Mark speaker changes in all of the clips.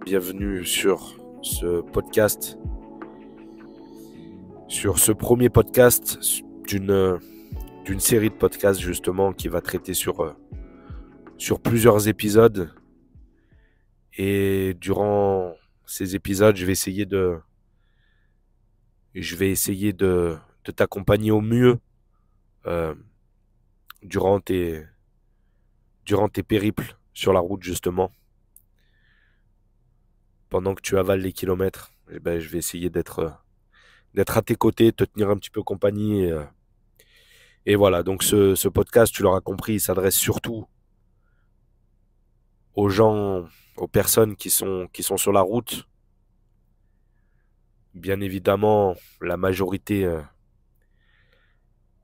Speaker 1: bienvenue sur ce podcast, sur ce premier podcast d'une série de podcasts justement qui va traiter sur plusieurs épisodes. Et durant ces épisodes, je vais essayer de t'accompagner au mieux euh, durant tes périples sur la route justement. Pendant que tu avales les kilomètres, je vais essayer d'être à tes côtés, te tenir un petit peu compagnie. Et voilà, donc ce podcast, tu l'auras compris, il s'adresse surtout aux gens, aux personnes qui sont sur la route. Bien évidemment, la majorité,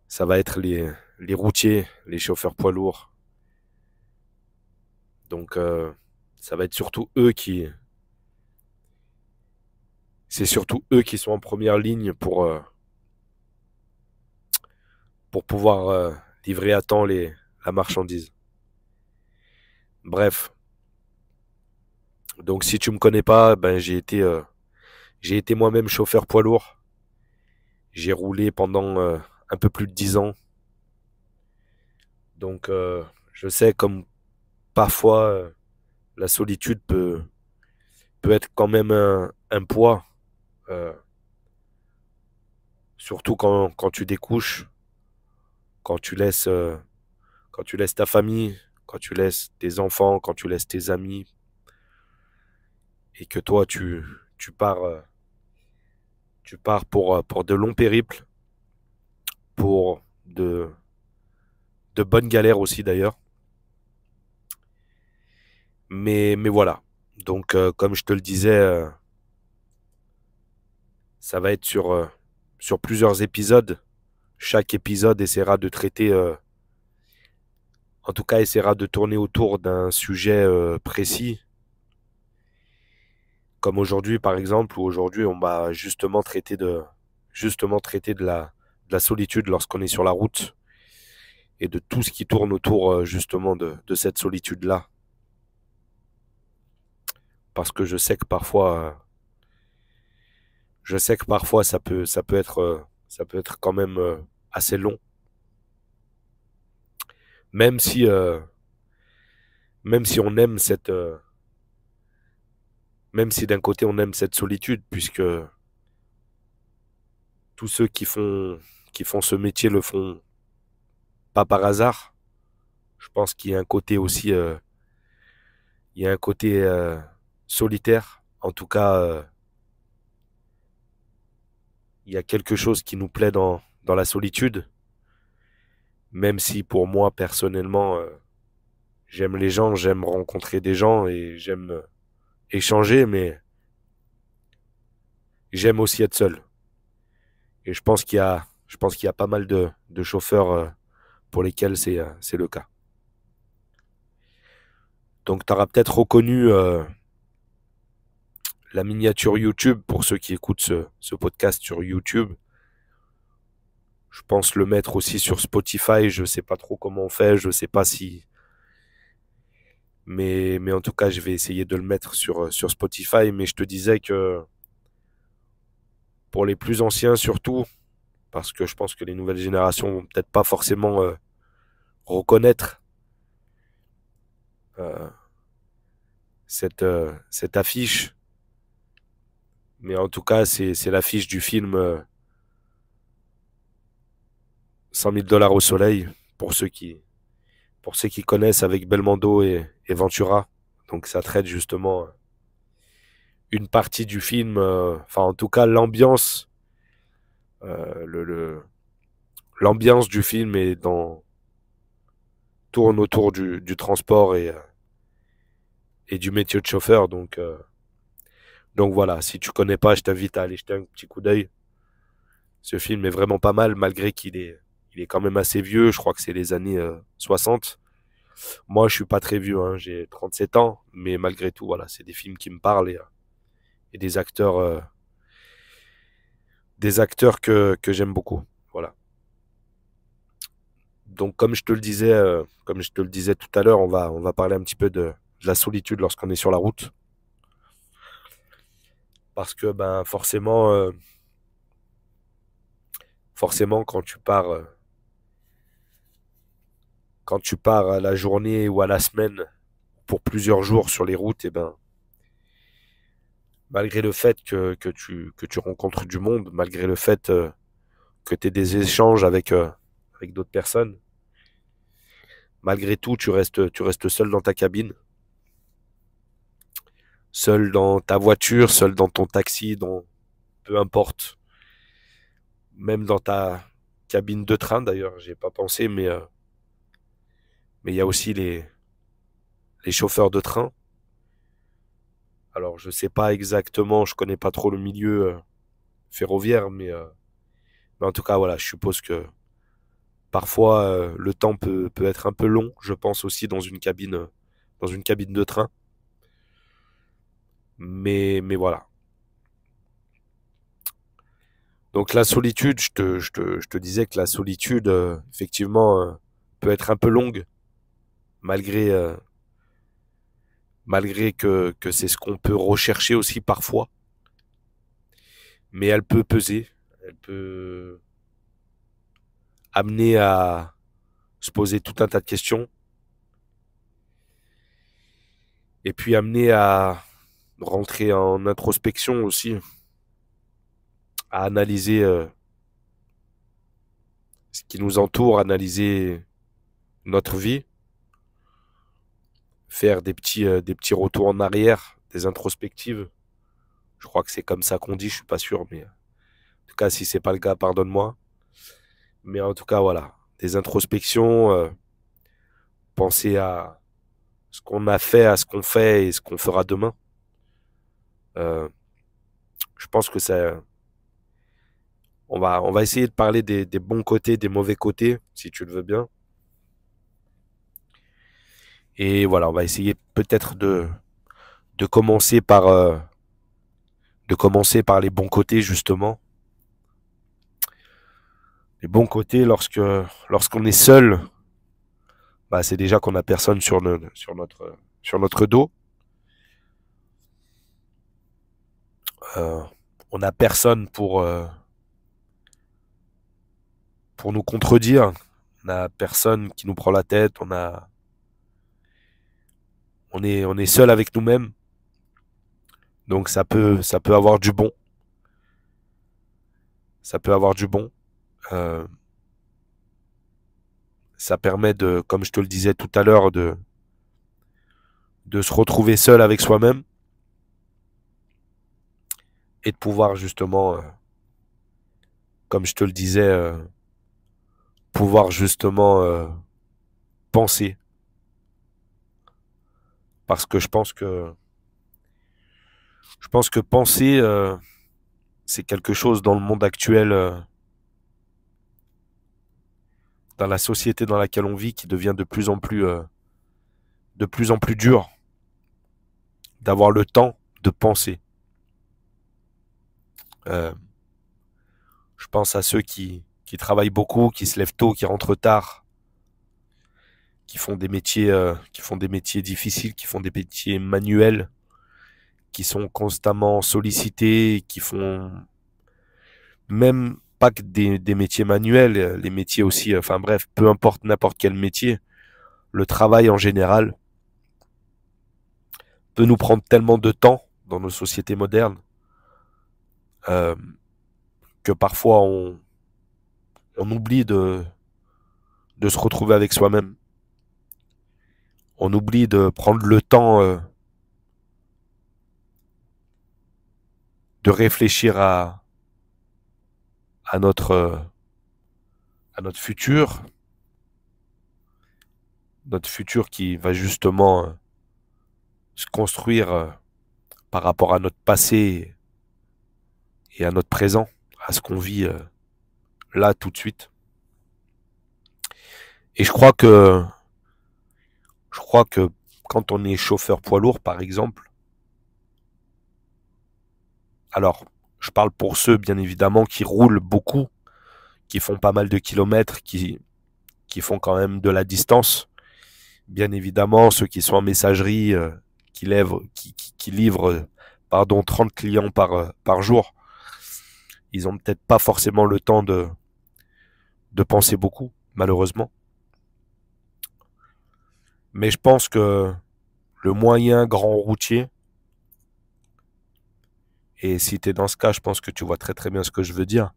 Speaker 1: ça va être les routiers, les chauffeurs poids lourds. Donc, ça va être surtout c'est surtout eux qui sont en première ligne pour pouvoir livrer à temps la marchandise. Bref, donc si tu me connais pas, j'ai été moi-même chauffeur poids lourd. J'ai roulé pendant un peu plus de 10 ans. Donc, je sais comme parfois la solitude peut être quand même un poids, euh, surtout quand tu découches, quand tu laisses, euh, quand tu laisses ta famille, quand tu laisses tes enfants, quand tu laisses tes amis, et que toi tu pars pour de longs périples, pour de bonnes galères aussi d'ailleurs. Mais voilà. Donc, comme je te le disais, ça va être sur plusieurs épisodes. Chaque épisode essaiera de traiter, en tout cas, essaiera de tourner autour d'un sujet précis. Comme aujourd'hui, par exemple, où aujourd'hui, on va justement traiter de la solitude lorsqu'on est sur la route et de tout ce qui tourne autour, justement, de cette solitude-là. Parce que je sais que parfois, ça peut être quand même assez long. Même si, euh, même si on aime même si d'un côté on aime cette solitude, puisque tous ceux qui font ce métier le font pas par hasard. Je pense qu'il y a un côté aussi, il y a un côté solitaire. En tout cas, il y a quelque chose qui nous plaît dans la solitude, même si pour moi personnellement, j'aime les gens, j'aime rencontrer des gens et j'aime échanger, mais j'aime aussi être seul. Et je pense qu'il y a pas mal de chauffeurs pour lesquels c'est le cas. Donc, tu auras peut-être reconnu la miniature YouTube pour ceux qui écoutent ce podcast sur YouTube. Je pense le mettre aussi sur Spotify. Je sais pas trop comment on fait. Je sais pas si. Mais en tout cas, je vais essayer de le mettre sur Spotify. Mais je te disais que pour les plus anciens surtout, parce que je pense que les nouvelles générations vont peut-être pas forcément reconnaître euh, cette affiche. Mais en tout cas, c'est l'affiche du film 100 000 dollars au soleil pour ceux qui connaissent avec Belmondo et Ventura. Donc ça traite justement une partie du film, enfin en tout cas l'ambiance du film tourne autour du transport et du métier de chauffeur. Donc voilà, si tu connais pas, je t'invite à aller jeter un petit coup d'œil. Ce film est vraiment pas mal, malgré qu'il est quand même assez vieux. Je crois que c'est les années 60. Moi, je suis pas très vieux, hein, j'ai 37 ans, mais malgré tout, voilà, c'est des films qui me parlent et des acteurs que j'aime beaucoup. Voilà. Donc, comme je te le disais tout à l'heure, on va parler un petit peu de la solitude lorsqu'on est sur la route. parce que ben forcément quand tu pars à la journée ou à la semaine pour plusieurs jours sur les routes, et ben malgré le fait que tu rencontres du monde, malgré le fait que tu aies des échanges avec d'autres personnes, malgré tout, tu restes seul dans ta cabine, seul dans ta voiture, seul dans ton taxi, peu importe, même dans ta cabine de train d'ailleurs, j'ai pas pensé, mais il y a aussi les chauffeurs de train. Alors je sais pas exactement, je connais pas trop le milieu ferroviaire, mais en tout cas voilà, je suppose que parfois le temps peut être un peu long, je pense aussi dans une cabine de train. Mais voilà. Donc la solitude, je te disais que la solitude, effectivement, peut être un peu longue, malgré, malgré que c'est ce qu'on peut rechercher aussi parfois. Mais elle peut peser, elle peut amener à se poser tout un tas de questions, et puis amener à rentrer en introspection aussi, à analyser ce qui nous entoure, analyser notre vie, faire des petits retours en arrière, des introspectives. Je crois que c'est comme ça qu'on dit, je suis pas sûr, mais en tout cas, si c'est pas le cas, pardonne-moi. Mais en tout cas, voilà, des introspections, penser à ce qu'on a fait, à ce qu'on fait et ce qu'on fera demain. Euh, je pense que ça, on va essayer de parler des bons côtés, des mauvais côtés, si tu le veux bien. Et voilà, on va essayer peut-être de commencer de commencer par les bons côtés, justement. Les bons côtés, lorsqu'on est seul, bah, c'est déjà qu'on a personne sur notre dos. Euh, on a personne pour nous contredire. On a personne qui nous prend la tête. On est seul avec nous-mêmes. Donc ça peut avoir du bon. Ça peut avoir du bon. Euh, Ça permet de, comme je te le disais tout à l'heure, de se retrouver seul avec soi-même et de pouvoir justement, comme je te le disais, pouvoir justement penser. Parce que je pense que penser, c'est quelque chose dans le monde actuel, dans la société dans laquelle on vit, qui devient de plus en plus dur d'avoir le temps de penser. Euh, je pense à ceux qui travaillent beaucoup, qui se lèvent tôt, qui rentrent tard, qui font des métiers difficiles, qui font des métiers manuels, qui sont constamment sollicités, qui font même pas que des métiers manuels, les métiers aussi, enfin bref, peu importe n'importe quel métier, le travail en général peut nous prendre tellement de temps dans nos sociétés modernes euh, que parfois on oublie de se retrouver avec soi-même. On oublie de prendre le temps de réfléchir à à notre futur qui va justement se construire par rapport à notre passé et à notre présent, à ce qu'on vit là tout de suite. Et je crois que quand on est chauffeur poids lourd, par exemple, alors je parle pour ceux bien évidemment qui roulent beaucoup, qui font pas mal de kilomètres, qui font quand même de la distance. Bien évidemment, ceux qui sont en messagerie, qui livrent pardon, 30 clients par jour. Ils ont peut-être pas forcément le temps de penser beaucoup, malheureusement. Mais je pense que le moyen grand routier, et si tu es dans ce cas, je pense que tu vois très très bien ce que je veux dire,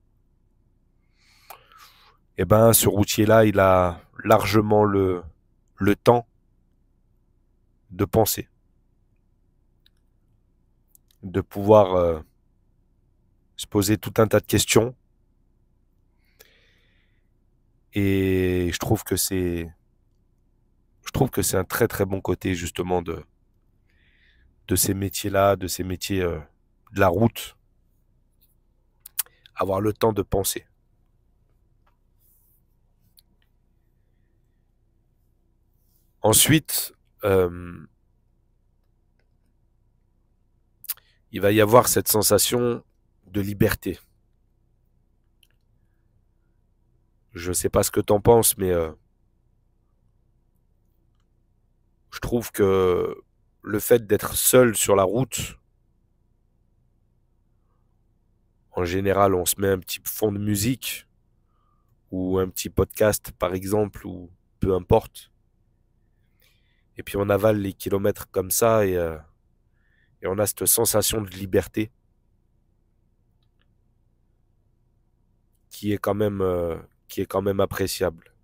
Speaker 1: eh ben, ce routier-là, il a largement le temps de penser, de pouvoir se poser tout un tas de questions. Et je trouve que c'est un très très bon côté justement de ces métiers-là, de ces métiers de la route, avoir le temps de penser. Ensuite, euh, il va y avoir cette sensation de liberté. Je ne sais pas ce que tu en penses, mais je trouve que le fait d'être seul sur la route, en général, on se met un petit fond de musique ou un petit podcast, par exemple, ou peu importe. Et puis on avale les kilomètres comme ça et on a cette sensation de liberté qui est quand même, qui est quand même appréciable.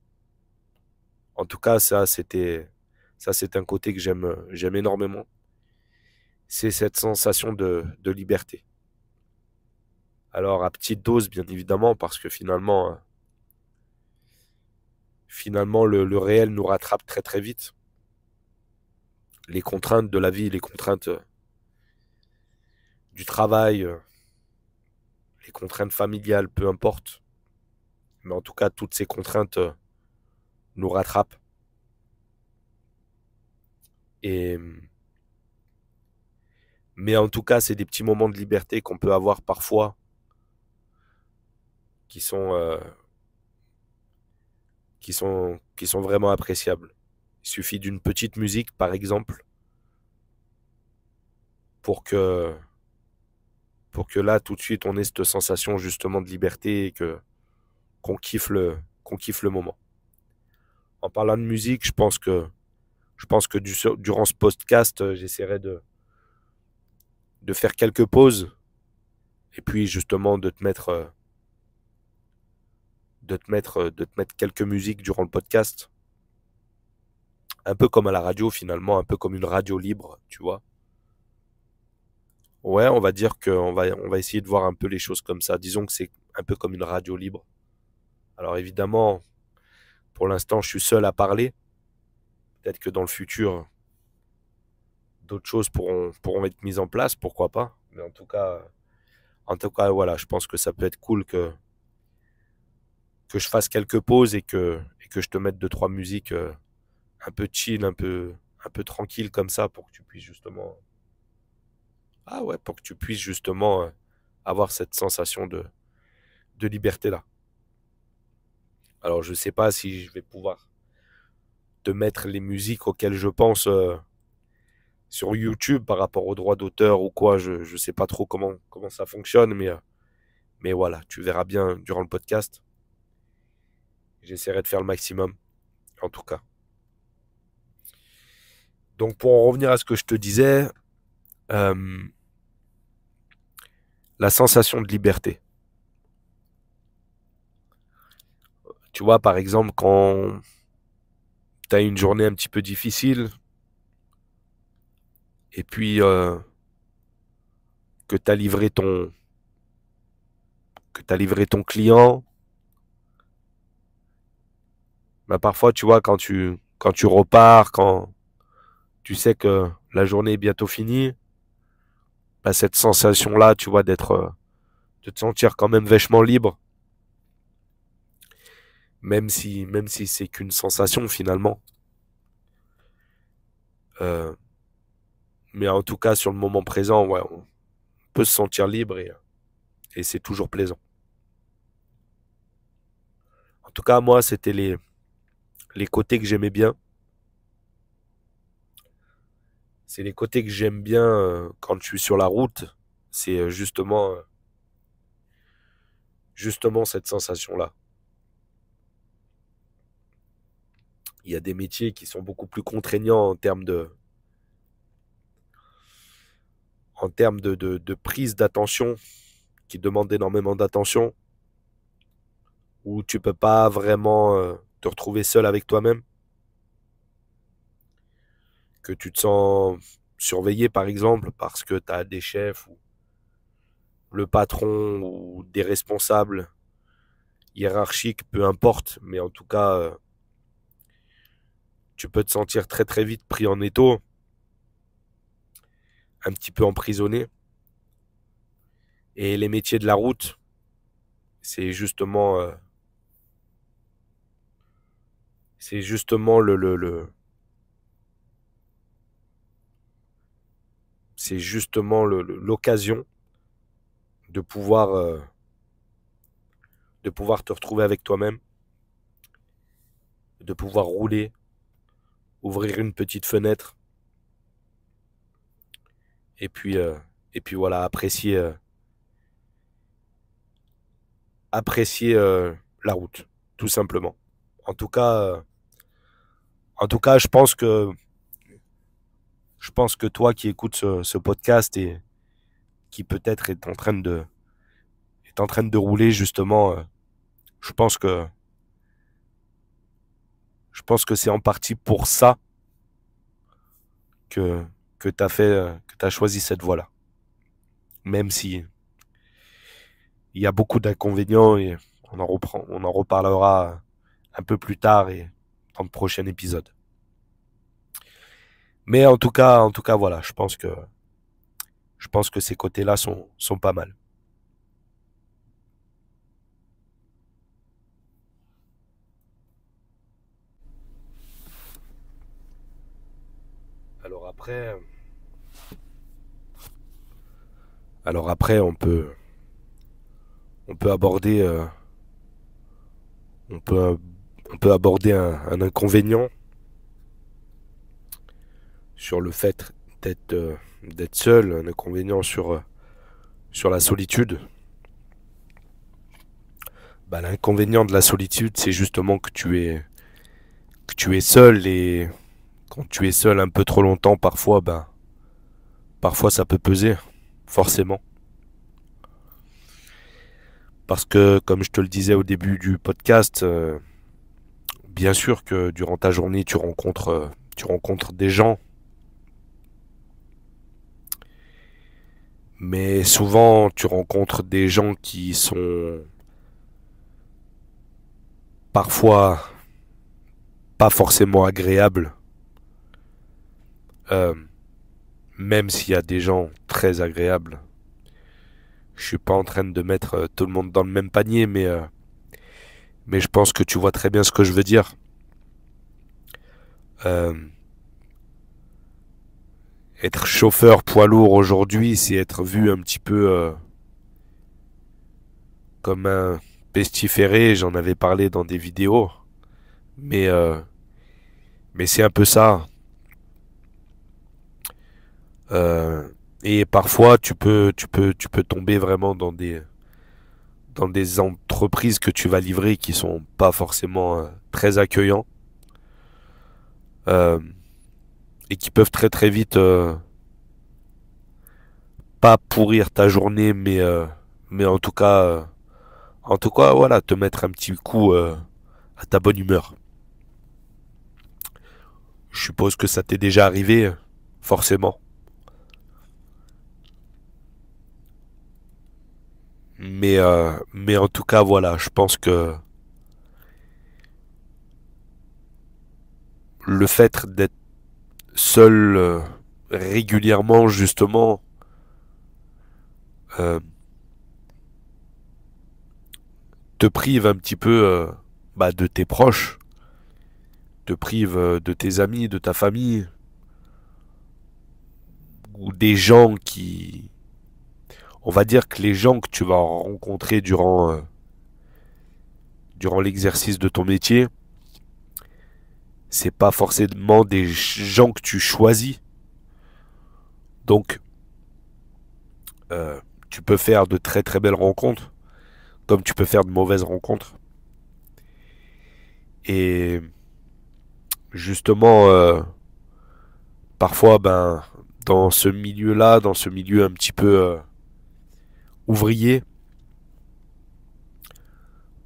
Speaker 1: En tout cas, ça, c'est un côté que j'aime énormément. C'est cette sensation de liberté. Alors, à petite dose, bien évidemment, parce que finalement, le réel nous rattrape très très vite. Les contraintes de la vie, les contraintes du travail, les contraintes familiales, peu importe. Mais en tout cas, toutes ces contraintes nous rattrapent. Et, mais en tout cas, c'est des petits moments de liberté qu'on peut avoir parfois qui sont, euh, qui sont vraiment appréciables. Il suffit d'une petite musique, par exemple, pour que, pour que là, tout de suite, on ait cette sensation justement de liberté et qu'on kiffe le moment. En parlant de musique, je pense que durant ce podcast, j'essaierai de faire quelques pauses et puis justement de te mettre quelques musiques durant le podcast. Un peu comme à la radio finalement, un peu comme une radio libre, tu vois. Ouais, on va dire qu'on va essayer de voir un peu les choses comme ça. Disons que c'est un peu comme une radio libre. Alors évidemment, pour l'instant, je suis seul à parler. Peut-être que dans le futur, d'autres choses pourront être mises en place, pourquoi pas. Mais en tout cas, voilà, je pense que ça peut être cool que je fasse quelques pauses et que je te mette deux, trois musiques un peu chill, un peu tranquille comme ça pour que tu puisses justement, ah ouais, pour que tu puisses justement avoir cette sensation de liberté là. Alors je sais pas si je vais pouvoir te mettre les musiques auxquelles je pense sur YouTube par rapport aux droits d'auteur ou quoi. Je sais pas trop comment ça fonctionne, mais voilà, tu verras bien durant le podcast. J'essaierai de faire le maximum, en tout cas. Donc pour en revenir à ce que je te disais, euh, la sensation de liberté. Tu vois, par exemple, quand tu as une journée un petit peu difficile et puis que tu as livré ton client, bah parfois, tu vois, quand tu repars, quand tu sais que la journée est bientôt finie, bah cette sensation-là, tu vois, de te sentir quand même vachement libre, même si c'est qu'une sensation finalement. Euh, mais en tout cas, sur le moment présent, ouais, on peut se sentir libre et c'est toujours plaisant. En tout cas, moi, c'était les côtés que j'aimais bien. C'est les côtés que j'aime bien quand je suis sur la route. C'est justement cette sensation-là. Il y a des métiers qui sont beaucoup plus contraignants en termes de prise d'attention, qui demandent énormément d'attention, où tu peux pas vraiment te retrouver seul avec toi-même, que tu te sens surveillé par exemple parce que tu as des chefs ou le patron ou des responsables hiérarchiques, peu importe, mais en tout cas, tu peux te sentir très très vite pris en étau, un petit peu emprisonné. Et les métiers de la route, c'est justement, c'est justement c'est justement l'occasion de pouvoir te retrouver avec toi-même, de pouvoir rouler, ouvrir une petite fenêtre, et puis, euh, et puis voilà, apprécier la route, tout simplement. En tout cas, euh, en tout cas, je pense que toi qui écoutes ce podcast et qui peut-être est en train de rouler justement, je pense que je pense que c'est en partie pour ça que que t'as choisi cette voie-là. Même si il y a beaucoup d'inconvénients et on en reparlera un peu plus tard et dans le prochain épisode. Mais en tout cas, voilà, je pense que ces côtés-là sont pas mal. Alors après, alors après, on peut aborder, on peut, on peut aborder un inconvénient sur le fait d'être seul, un inconvénient sur la solitude. Bah, l'inconvénient de la solitude, c'est justement que tu es seul et quand tu es seul un peu trop longtemps, parfois ça peut peser, forcément. Parce que, comme je te le disais au début du podcast, bien sûr que durant ta journée, tu rencontres des gens, mais souvent tu rencontres des gens qui sont parfois pas forcément agréables, euh, même s'il y a des gens très agréables. Je suis pas en train de mettre tout le monde dans le même panier, mais je pense que tu vois très bien ce que je veux dire. Euh, Être chauffeur poids lourd aujourd'hui, c'est être vu un petit peu comme un pestiféré. J'en avais parlé dans des vidéos, mais euh, mais c'est un peu ça. Euh, et parfois, tu peux tomber vraiment dans des entreprises que tu vas livrer qui sont pas forcément très accueillants euh, et qui peuvent très très vite pas pourrir ta journée, mais en tout cas, voilà, te mettre un petit coup à ta bonne humeur. Je suppose que ça t'est déjà arrivé, forcément. Mais en tout cas, voilà, je pense que le fait d'être seul régulièrement, justement, euh, te prive un petit peu de tes proches, te prive de tes amis, de ta famille, ou des gens qui... On va dire que les gens que tu vas rencontrer durant l'exercice de ton métier, c'est pas forcément des gens que tu choisis. Donc, tu peux faire de très très belles rencontres, comme tu peux faire de mauvaises rencontres. Et justement, parfois, ben, dans ce milieu-là, dans ce milieu un petit peu ouvrier,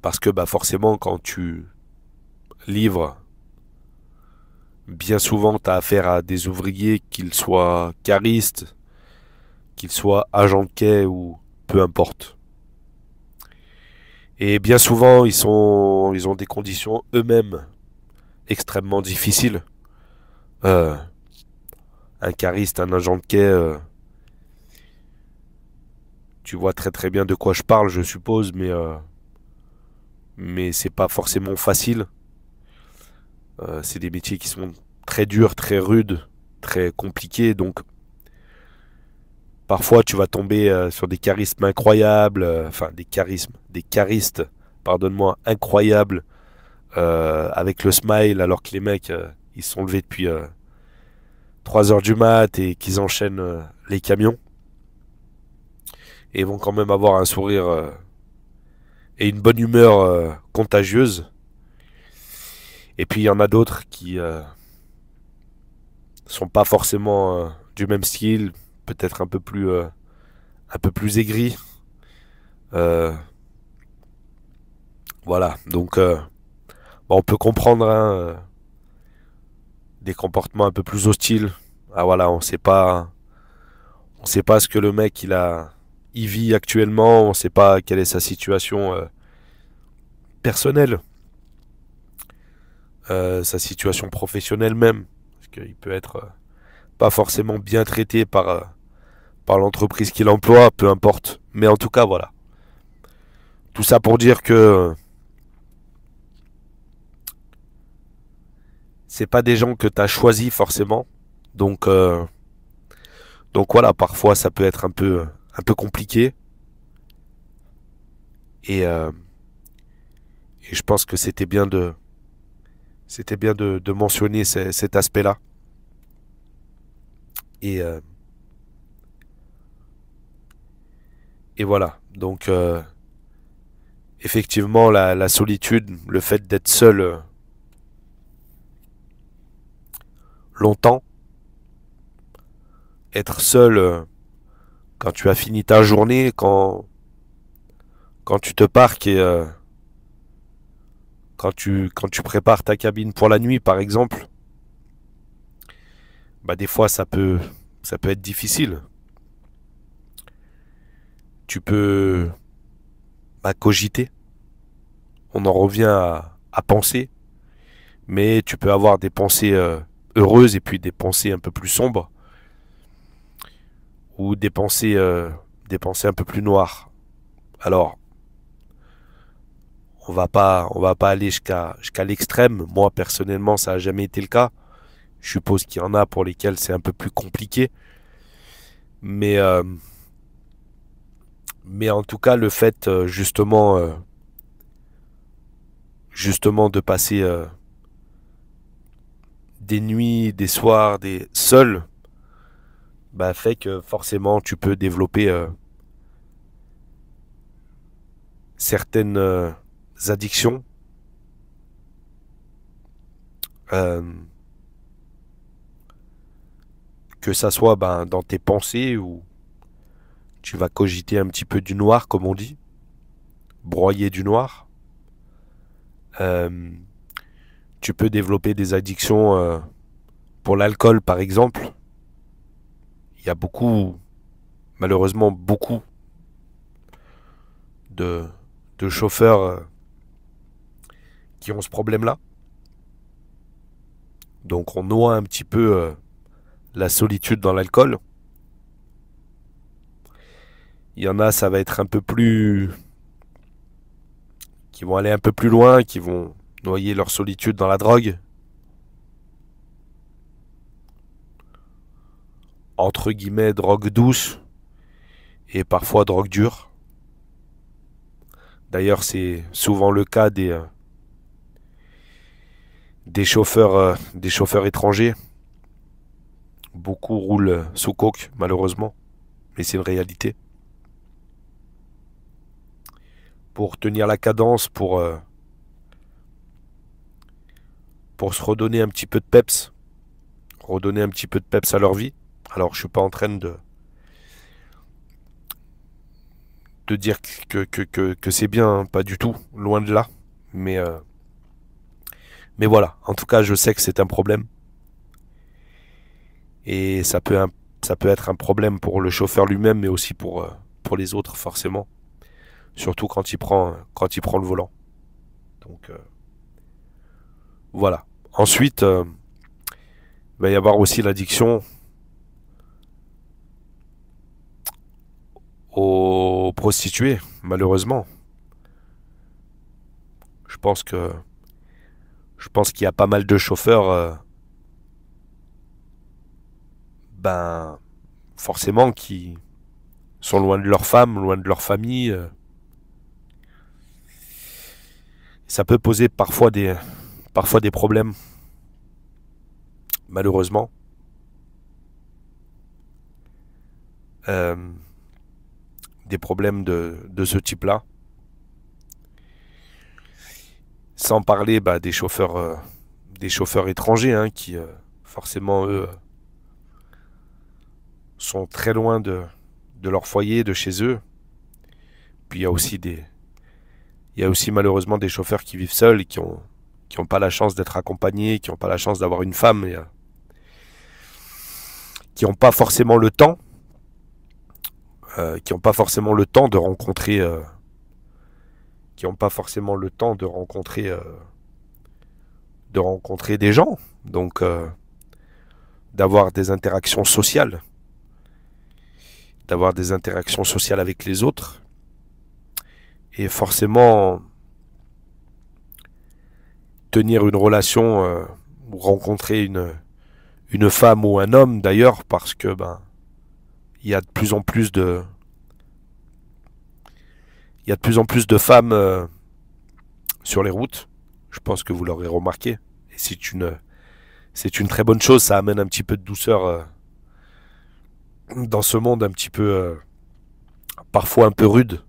Speaker 1: parce que bah, forcément, quand tu livres, bien souvent, tu as affaire à des ouvriers, qu'ils soient caristes, qu'ils soient agents de quai ou peu importe. Et bien souvent, ils ont des conditions eux-mêmes extrêmement difficiles. Euh, un cariste, un agent de quai, tu vois très très bien de quoi je parle, je suppose, mais c'est pas forcément facile. C'est des métiers qui sont très durs, très rudes, très compliqués, donc parfois tu vas tomber sur des charismes incroyables, enfin des charistes, pardonne-moi, incroyables, avec le smile, alors que les mecs, ils se sont levés depuis 3 heures du mat et qu'ils enchaînent les camions, et ils vont quand même avoir un sourire et une bonne humeur contagieuse. Et puis il y en a d'autres qui sont pas forcément du même style, peut-être un peu plus aigris. Euh, voilà, donc bon, on peut comprendre hein, des comportements un peu plus hostiles. Ah voilà, on sait pas ce que le mec il vit actuellement, on sait pas quelle est sa situation personnelle, sa situation professionnelle même, parce qu'il peut être pas forcément bien traité par l'entreprise qui l'emploie, peu importe. Mais en tout cas, voilà. Tout ça pour dire que c'est pas des gens que tu as choisis forcément. Donc, euh, donc voilà, parfois ça peut être un peu compliqué. Et, euh, et je pense que c'était bien de mentionner cet aspect-là. Et, euh, et voilà. Donc, effectivement, la solitude, le fait d'être seul longtemps, être seul quand tu as fini ta journée, quand tu te parques et quand tu prépares ta cabine pour la nuit, par exemple, bah des fois ça peut être difficile. Tu peux bah, cogiter. On en revient à penser, mais tu peux avoir des pensées heureuses et puis des pensées un peu plus sombres ou des pensées un peu plus noires. Alors, on va pas aller jusqu'à l'extrême. Moi personnellement, ça a jamais été le cas. Je suppose qu'il y en a pour lesquels c'est un peu plus compliqué, mais mais en tout cas, le fait justement de passer des nuits, des soirs, des seuls, bah, fait que forcément tu peux développer certaines addictions, euh, que ça soit ben, dans tes pensées ou tu vas cogiter un petit peu du noir, comme on dit, broyer du noir. Euh, Tu peux développer des addictions pour l'alcool, par exemple. Il y a beaucoup, malheureusement beaucoup de, de chauffeurs qui ont ce problème-là. Donc on noie un petit peu la solitude dans l'alcool. Il y en a, ça va être un peu plus... qui vont aller un peu plus loin, qui vont noyer leur solitude dans la drogue. Entre guillemets, drogue douce et parfois drogue dure. D'ailleurs, c'est souvent le cas des chauffeurs étrangers Beaucoup roulent sous coke, malheureusement. Mais c'est une réalité. Pour tenir la cadence, pour se redonner un petit peu de peps. Redonner un petit peu de peps à leur vie. Alors, je suis pas en train de dire que c'est bien, hein, pas du tout. Loin de là. Mais voilà. En tout cas, je sais que c'est un problème. Et ça peut être un problème pour le chauffeur lui-même, mais aussi pour les autres, forcément. Surtout quand il prend le volant. Donc, voilà. Ensuite, il va y avoir aussi l'addiction aux prostituées, malheureusement. Je pense que je pense qu'il y a pas mal de chauffeurs, ben forcément qui sont loin de leur femme, loin de leur famille. Ça peut poser parfois des problèmes, malheureusement. Euh, des problèmes de ce type-là. Sans parler des chauffeurs étrangers, hein, qui forcément eux sont très loin de leur foyer, de chez eux. Puis il y a aussi malheureusement des chauffeurs qui vivent seuls et qui ont pas la chance d'être accompagnés, qui n'ont pas la chance d'avoir une femme, et qui n'ont pas forcément le temps, qui n'ont pas forcément le temps de rencontrer, qui n'ont pas forcément le temps de rencontrer des gens, donc d'avoir des interactions sociales, d'avoir des interactions sociales avec les autres, et forcément tenir une relation, ou rencontrer une femme ou un homme d'ailleurs, parce que il y a de plus en plus de il y a de plus en plus de femmes sur les routes. Je pense que vous l'aurez remarqué. Et c'est une très bonne chose. Ça amène un petit peu de douceur dans ce monde un petit peu parfois un peu rude.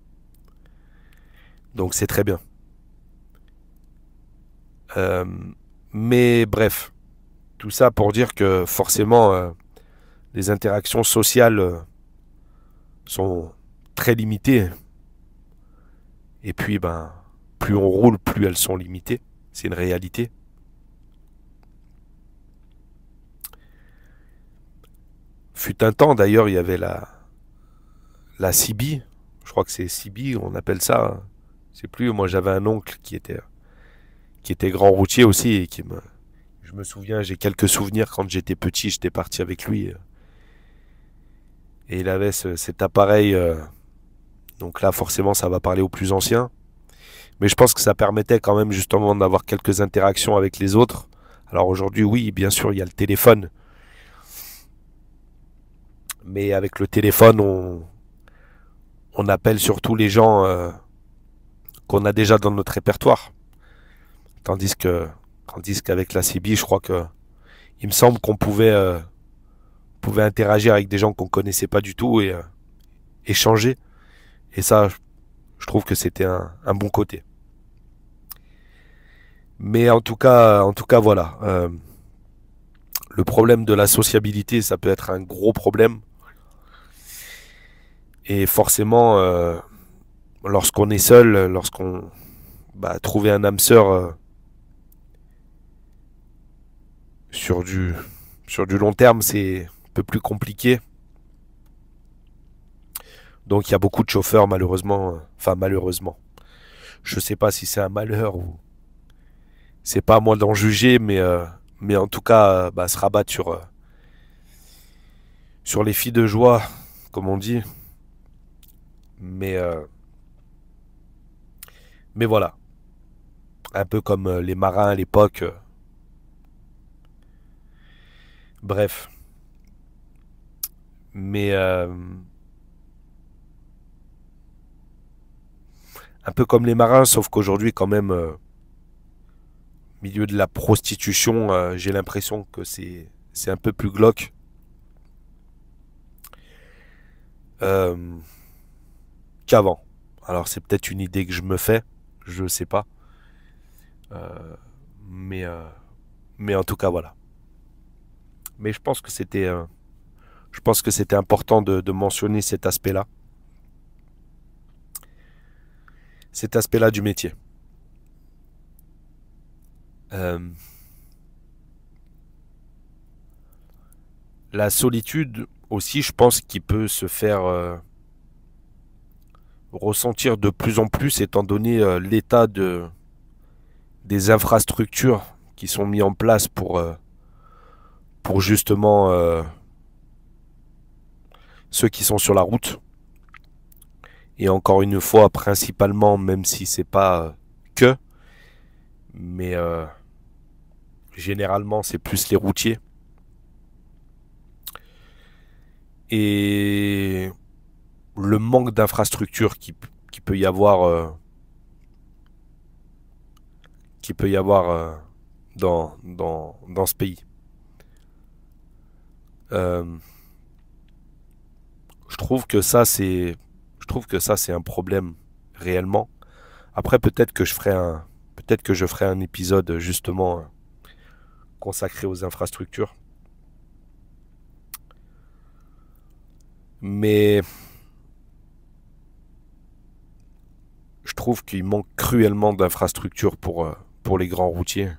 Speaker 1: Donc c'est très bien. Euh, mais bref, tout ça pour dire que forcément les interactions sociales sont très limitées. Et puis plus on roule, plus elles sont limitées. C'est une réalité. Fut un temps d'ailleurs, il y avait la CB. Je crois que c'est CB, on appelle ça. Je sais plus. Moi j'avais un oncle qui était grand routier aussi et je me souviens, j'ai quelques souvenirs quand j'étais petit, j'étais parti avec lui et il avait cet appareil. Donc là, forcément, ça va parler aux plus anciens. Mais je pense que ça permettait quand même justement d'avoir quelques interactions avec les autres. Alors aujourd'hui, oui, bien sûr, il y a le téléphone. Mais avec le téléphone, on appelle surtout les gens qu'on a déjà dans notre répertoire. Tandis que, tandis qu'avec la CB, je crois que il me semble qu'on pouvait interagir avec des gens qu'on connaissait pas du tout et échanger. Et ça, je trouve que c'était un bon côté. Mais en tout cas, voilà. Le problème de la sociabilité, ça peut être un gros problème. Et forcément, lorsqu'on est seul, lorsqu'on trouver un âme sœur sur sur du long terme, c'est un peu plus compliqué. Donc il y a beaucoup de chauffeurs malheureusement, enfin malheureusement. Je sais pas si c'est un malheur ou c'est pas à moi d'en juger, mais en tout cas, se rabattre sur les filles de joie, comme on dit. Mais mais voilà, un peu comme les marins à l'époque. Bref, mais un peu comme les marins, sauf qu'aujourd'hui quand même, milieu de la prostitution, j'ai l'impression que c'est un peu plus glauque. euh, qu'avant. Alors c'est peut-être une idée que je me fais, je sais pas. Euh, mais, euh, mais en tout cas voilà. Mais je pense que c'était important de mentionner cet aspect-là du métier. Euh, la solitude aussi, je pense qu'il peut se faire ressentir de plus en plus étant donné l'état des infrastructures qui sont mis en place pour justement ceux qui sont sur la route. Et encore une fois, principalement, même si c'est pas que, mais généralement c'est plus les routiers. Et le manque d'infrastructures qui peut y avoir, qui peut y avoir dans ce pays. Euh, je trouve que ça c'est je trouve que ça c'est un problème réellement. Après peut-être que je ferai un épisode justement consacré aux infrastructures. Mais je trouve qu'il manque cruellement d'infrastructures pour les grands routiers.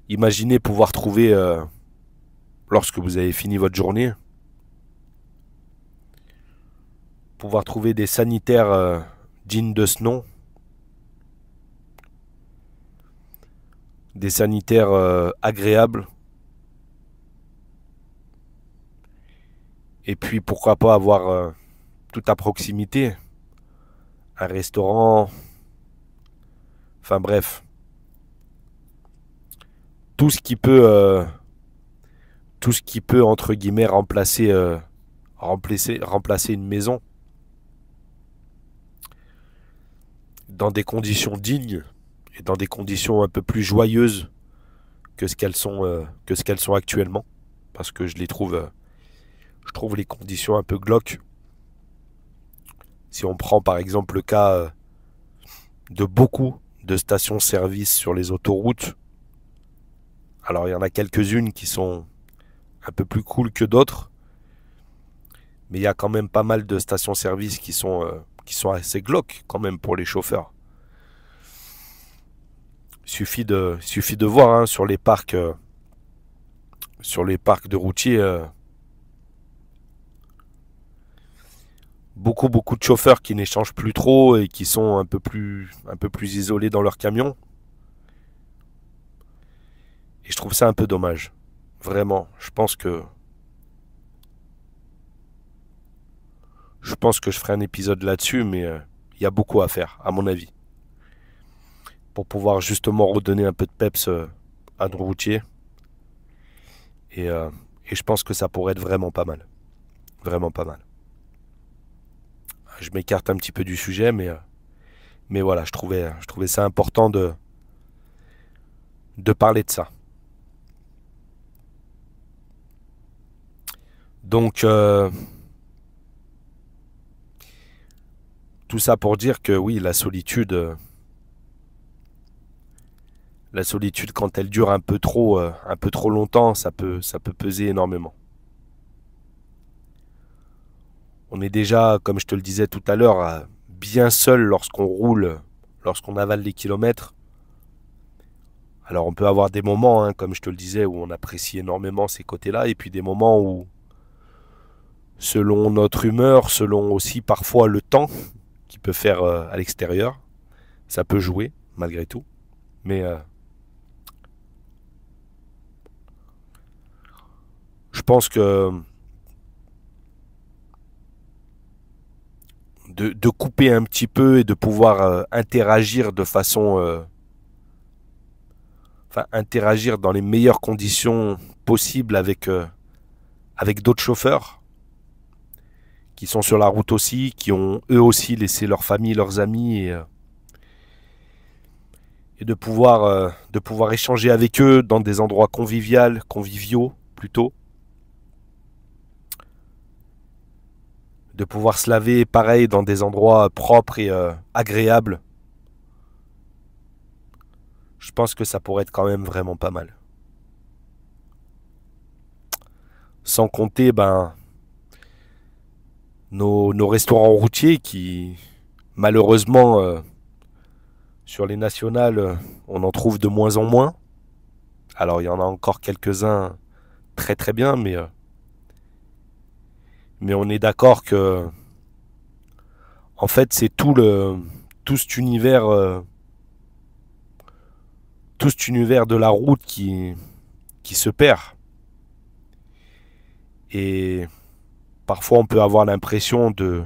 Speaker 1: Imaginez pouvoir trouver, lorsque vous avez fini votre journée, pouvoir trouver des sanitaires dignes de ce nom, des sanitaires agréables, et puis pourquoi pas avoir tout à proximité, un restaurant, enfin bref, tout ce qui peut, tout ce qui peut entre guillemets remplacer une maison dans des conditions dignes et dans des conditions un peu plus joyeuses que ce qu'elles sont actuellement, parce que je trouve les conditions un peu glauques. Si on prend par exemple le cas de beaucoup de stations-service sur les autoroutes, alors il y en a quelques-unes qui sont un peu plus cool que d'autres, mais il y a quand même pas mal de stations-service qui sont assez glauques quand même pour les chauffeurs. Suffit de voir hein, sur les parcs de routiers, beaucoup de chauffeurs qui n'échangent plus trop et qui sont un peu plus isolés dans leur camion. Et je trouve ça un peu dommage. Vraiment, je pense que je ferai un épisode là-dessus, mais il y a beaucoup à faire, à mon avis, pour pouvoir justement redonner un peu de peps à nos routiers. Et, euh, et je pense que ça pourrait être vraiment pas mal. Vraiment pas mal. Je m'écarte un petit peu du sujet, mais voilà, je trouvais ça important de parler de ça. Donc, tout ça pour dire que oui, la solitude quand elle dure un peu trop longtemps, ça peut peser énormément. On est déjà, comme je te le disais tout à l'heure, bien seul lorsqu'on roule, lorsqu'on avale les kilomètres. Alors on peut avoir des moments, hein, comme je te le disais, où on apprécie énormément ces côtés-là, et puis des moments où, selon notre humeur, selon aussi parfois le temps qu'il peut faire à l'extérieur, ça peut jouer malgré tout. Mais je pense que de couper un petit peu et de pouvoir interagir de façon, enfin interagir dans les meilleures conditions possibles avec d'autres chauffeurs qui sont sur la route aussi, qui ont eux aussi laissé leur famille, leurs amis et de pouvoir échanger avec eux dans des endroits conviviaux plutôt. de pouvoir se laver pareil dans des endroits propres et agréables, je pense que ça pourrait être quand même vraiment pas mal. Sans compter nos restaurants routiers qui, malheureusement, sur les nationales, on en trouve de moins en moins. Alors il y en a encore quelques-uns très très bien, mais on est d'accord que en fait c'est tout cet univers tout cet univers de la route qui se perd. Et parfois on peut avoir l'impression de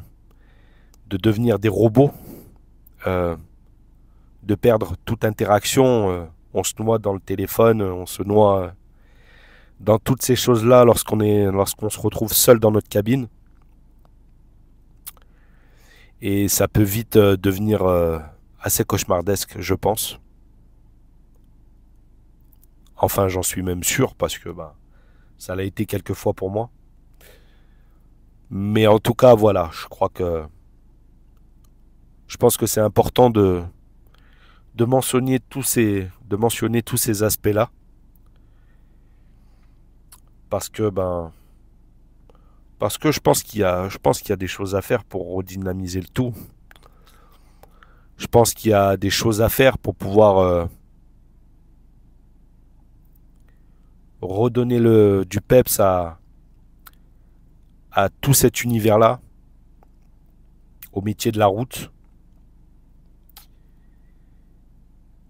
Speaker 1: devenir des robots, euh, de perdre toute interaction. On se noie dans le téléphone, on se noie dans toutes ces choses-là lorsqu'on se retrouve seul dans notre cabine. Et ça peut vite devenir assez cauchemardesque, je pense. Enfin, j'en suis même sûr parce que ça l'a été quelques fois pour moi. Mais en tout cas, voilà, je pense que c'est important de mentionner tous ces aspects-là parce que je pense qu'il y a des choses à faire pour redynamiser le tout. Je pense qu'il y a des choses à faire pour pouvoir redonner du peps à tout cet univers-là, au métier de la route.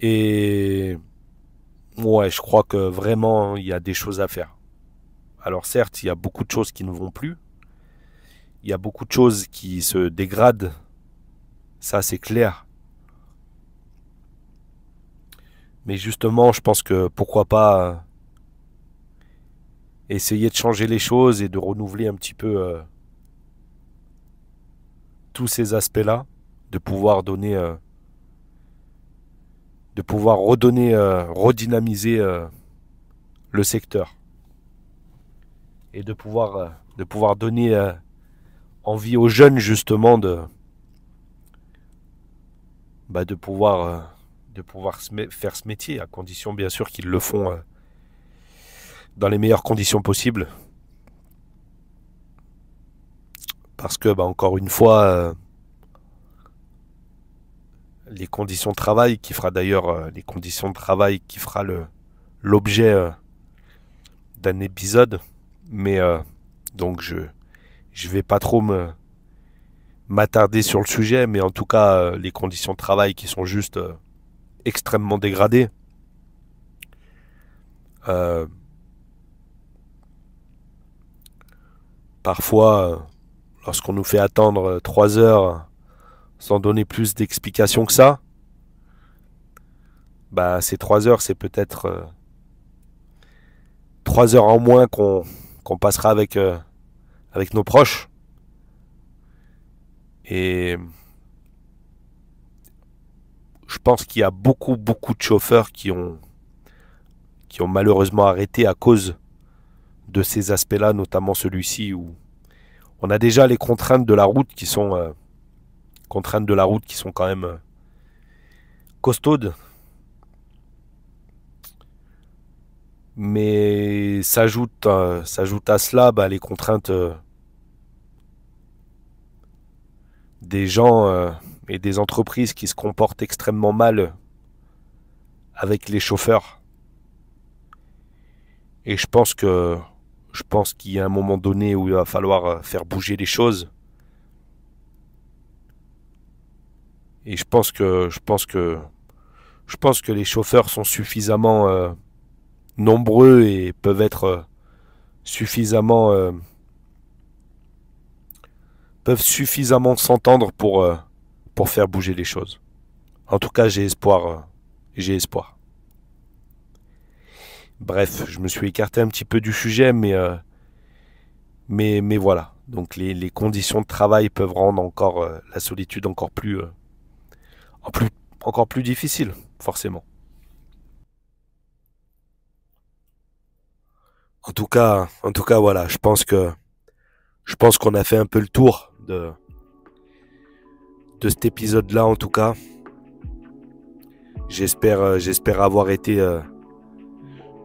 Speaker 1: Et ouais, je crois que vraiment il y a des choses à faire. Alors certes, il y a beaucoup de choses qui ne vont plus. Il y a beaucoup de choses qui se dégradent. Ça, c'est clair. Mais justement, je pense que pourquoi pas essayer de changer les choses et de renouveler un petit peu tous ces aspects-là, de pouvoir donner, de pouvoir redonner, redynamiser le secteur et de pouvoir donner envie aux jeunes justement de pouvoir faire ce métier, à condition bien sûr qu'ils le font dans les meilleures conditions possibles. Parce que, encore une fois, les conditions de travail qui fera d'ailleurs les conditions de travail qui fera l'objet d'un épisode. Mais donc je vais pas trop m'attarder sur le sujet, mais en tout cas les conditions de travail qui sont juste extrêmement dégradées. Euh, Parfois, lorsqu'on nous fait attendre 3 heures sans donner plus d'explications que ça, ces 3 heures, c'est peut-être 3 heures en moins qu'on passera avec nos proches. Et je pense qu'il y a beaucoup, beaucoup de chauffeurs qui ont malheureusement arrêté à cause de ces aspects-là, notamment celui-ci où on a déjà les contraintes de la route qui sont quand même costaudes. Mais s'ajoute à cela les contraintes des gens et des entreprises qui se comportent extrêmement mal avec les chauffeurs. Et je pense qu'il y a un moment donné où il va falloir faire bouger les choses. Et je pense que les chauffeurs sont suffisamment nombreux et peuvent être suffisamment peuvent suffisamment s'entendre pour faire bouger les choses. En tout cas, j'ai espoir. J'ai espoir. Bref, je me suis écarté un petit peu du sujet, mais voilà. Donc les conditions de travail peuvent rendre encore la solitude en plus, encore plus difficile, forcément. En tout cas, voilà. Je pense qu'on a fait un peu le tour de cet épisode-là en tout cas. J'espère avoir été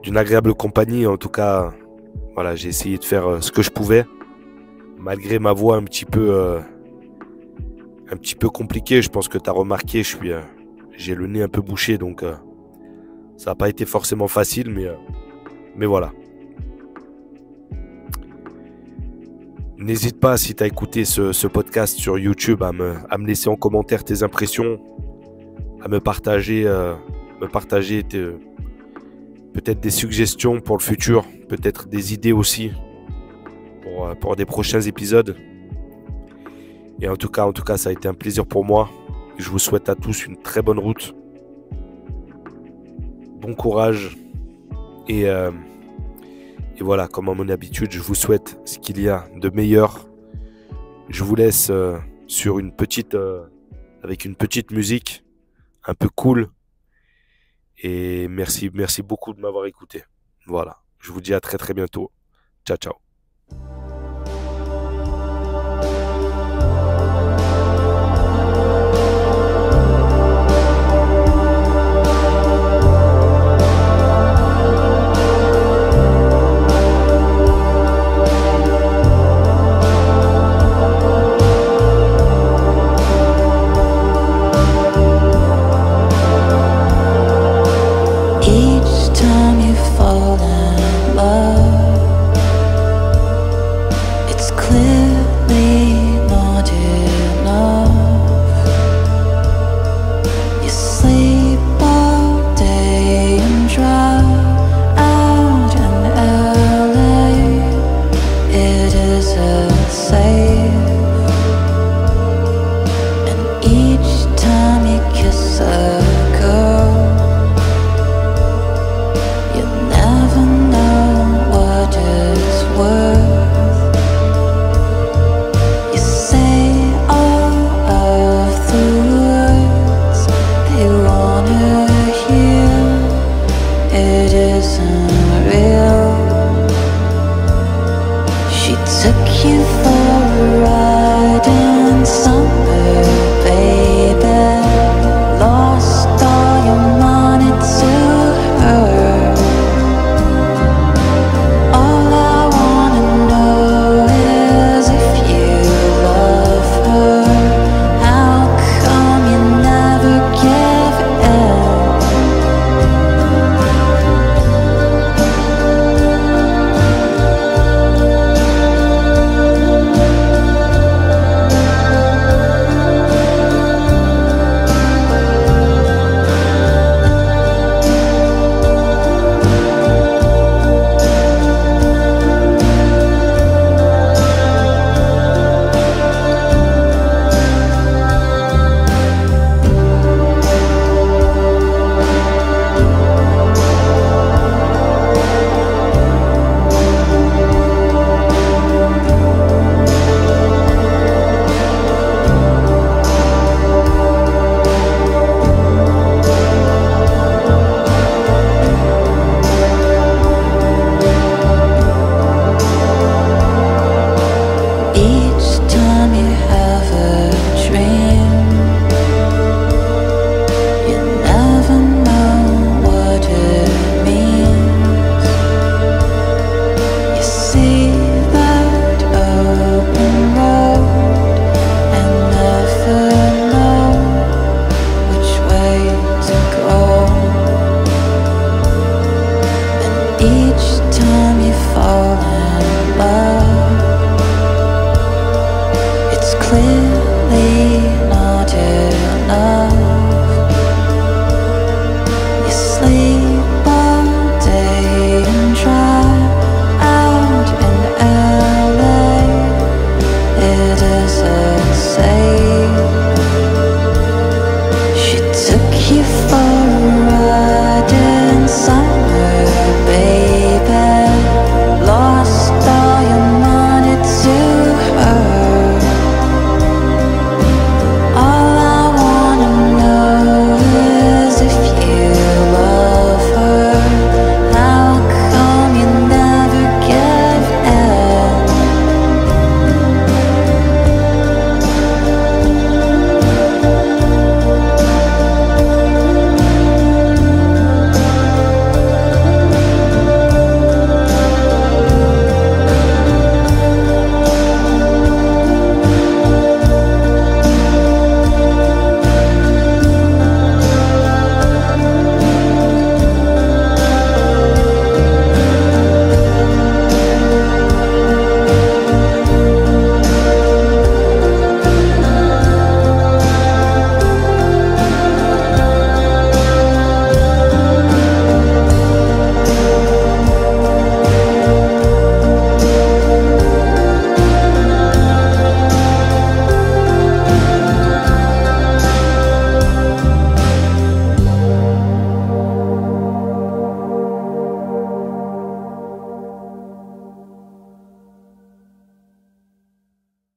Speaker 1: d'une agréable compagnie. En tout cas, voilà, j'ai essayé de faire ce que je pouvais. Malgré ma voix un petit peu compliquée, je pense que tu as remarqué, j'ai le nez un peu bouché, donc ça n'a pas été forcément facile, mais voilà. N'hésite pas, si tu as écouté ce podcast sur YouTube, à me laisser en commentaire tes impressions, à me partager peut-être des suggestions pour le futur, peut-être des idées aussi pour des prochains épisodes. Et en tout cas, ça a été un plaisir pour moi. Je vous souhaite à tous une très bonne route. Bon courage. Et voilà, comme à mon habitude, je vous souhaite ce qu'il y a de meilleur. Je vous laisse avec une petite musique un peu cool. Et merci beaucoup de m'avoir écouté. Voilà, je vous dis à très très bientôt. Ciao, ciao.